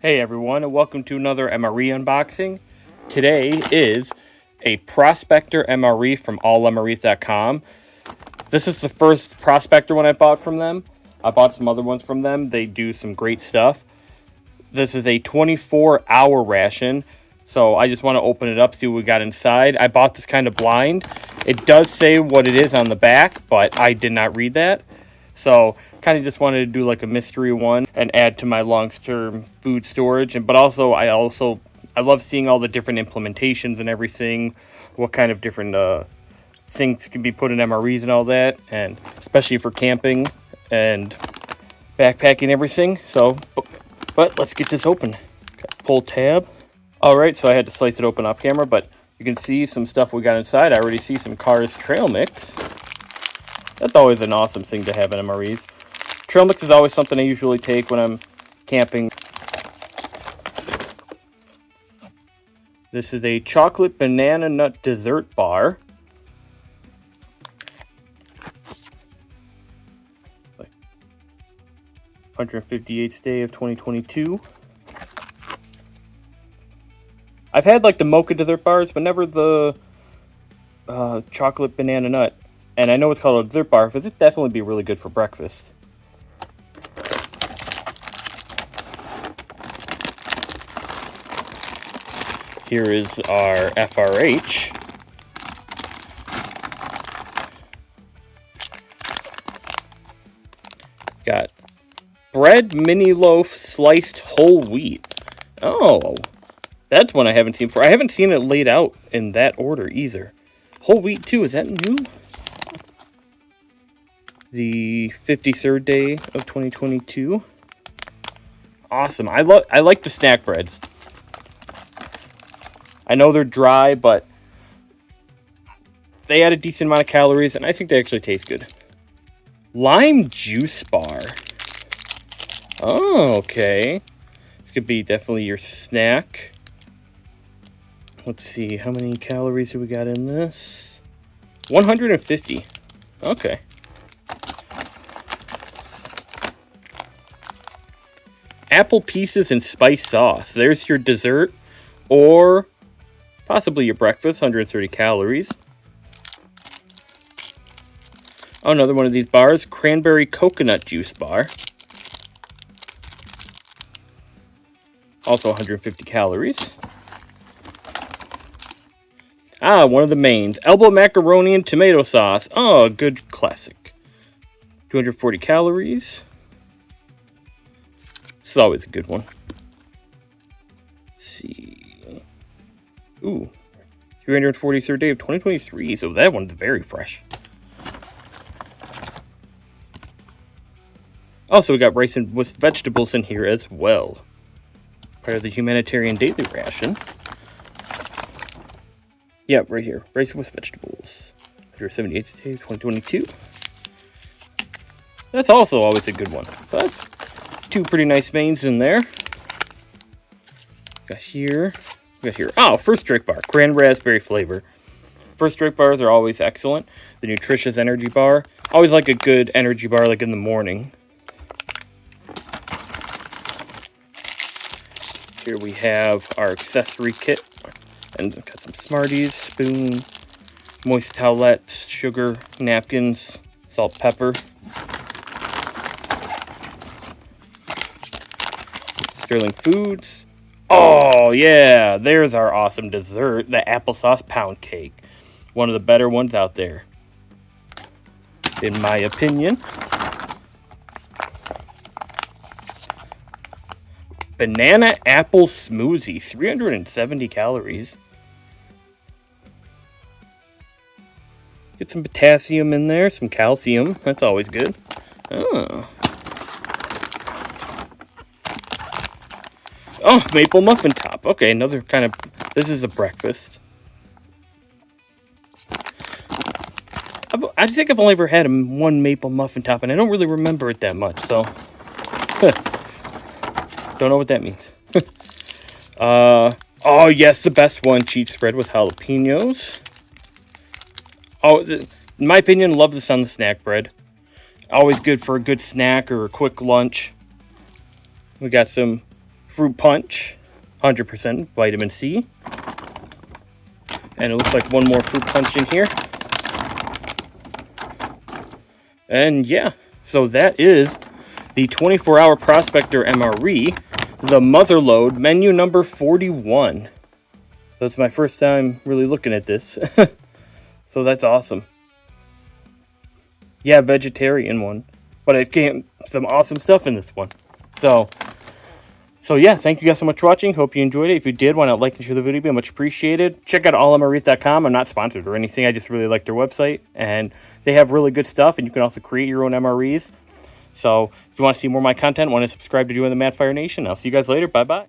Hey everyone, and welcome to another MRE unboxing. Today is a Prospector MRE from allmres.com. This is the first Prospector one I bought from them. I bought some other ones from them. They do some great stuff. This is a 24-hour ration, so I just want to open it up, see what we got inside. I bought this kind of blind. It does say what it is on the back, but I did not read that. So kind of just wanted to do like a mystery one and add to my long-term food storage. But I love seeing all the different implementations and everything, what kind of different things can be put in MREs and all that, and especially for camping and backpacking everything. So, but let's get this open. Pull tab. All right, so I had to slice it open off camera, but you can see some stuff we got inside. I already see some Cars trail mix. That's always an awesome thing to have in MREs. Trail mix is always something I usually take when I'm camping. This is a chocolate banana nut dessert bar. 158th day of 2022. I've had like the mocha dessert bars, but never the chocolate banana nut. And I know it's called a dessert bar, but it'd definitely be really good for breakfast. Here is our FRH. Got bread mini loaf sliced whole wheat. Oh, that's one I haven't seen before. I haven't seen it laid out in that order either. Whole wheat too, is that new? The 53rd day of 2022. Awesome. I like the snack breads. I know they're dry, but they add a decent amount of calories, and I think they actually taste good. Lime juice bar. Oh, okay. This could be definitely your snack. Let's see, how many calories do we got in this? 150. Okay. Apple pieces and spice sauce. There's your dessert or possibly your breakfast, 130 calories. Oh, another one of these bars, cranberry coconut juice bar. Also 150 calories. Ah, one of the mains, elbow macaroni and tomato sauce. Oh, good classic. 240 calories. This is always a good one. Let's see. Ooh. 343rd day of 2023. So that one's very fresh. Also, we got rice and with vegetables in here as well. Part of the humanitarian daily ration. Yeah, right here. Rice with vegetables. 178th day of 2022. That's also always a good one. So that's two pretty nice mains in there. Got here. Oh, first drink bar. Cran raspberry flavor. First drink bars are always excellent. The nutritious energy bar. Always like a good energy bar like in the morning. Here we have our accessory kit. And got some Smarties, spoon, moist towelettes, sugar, napkins, salt, pepper. Sterling Foods. Oh, yeah, there's our awesome dessert, the applesauce pound cake. One of the better ones out there, in my opinion. Banana apple smoothie, 370 calories. Get some potassium in there, some calcium. That's always good. Oh, maple muffin top. Okay, another kind of... This is a breakfast. I think I've only ever had one maple muffin top, and I don't really remember it that much, so... Don't know what that means. Oh, yes, the best one. Cheese spread with jalapenos. Oh, in my opinion, love this on the snack bread. Always good for a good snack or a quick lunch. We got some fruit punch, 100% vitamin C. And it looks like one more fruit punch in here. And yeah, so that is the 24-hour Prospector MRE, the mother load, menu number 41. That's my first time really looking at this. So that's awesome. Yeah, vegetarian one. But it came some awesome stuff in this one. So yeah, thank you guys so much for watching. Hope you enjoyed it. If you did, why not like and share the video? Be much appreciated. Check out allmre.com. I'm not sponsored or anything. I just really like their website. And they have really good stuff. And you can also create your own MREs. So if you want to see more of my content, want to subscribe to Join the Mad Fire Nation. I'll see you guys later. Bye-bye.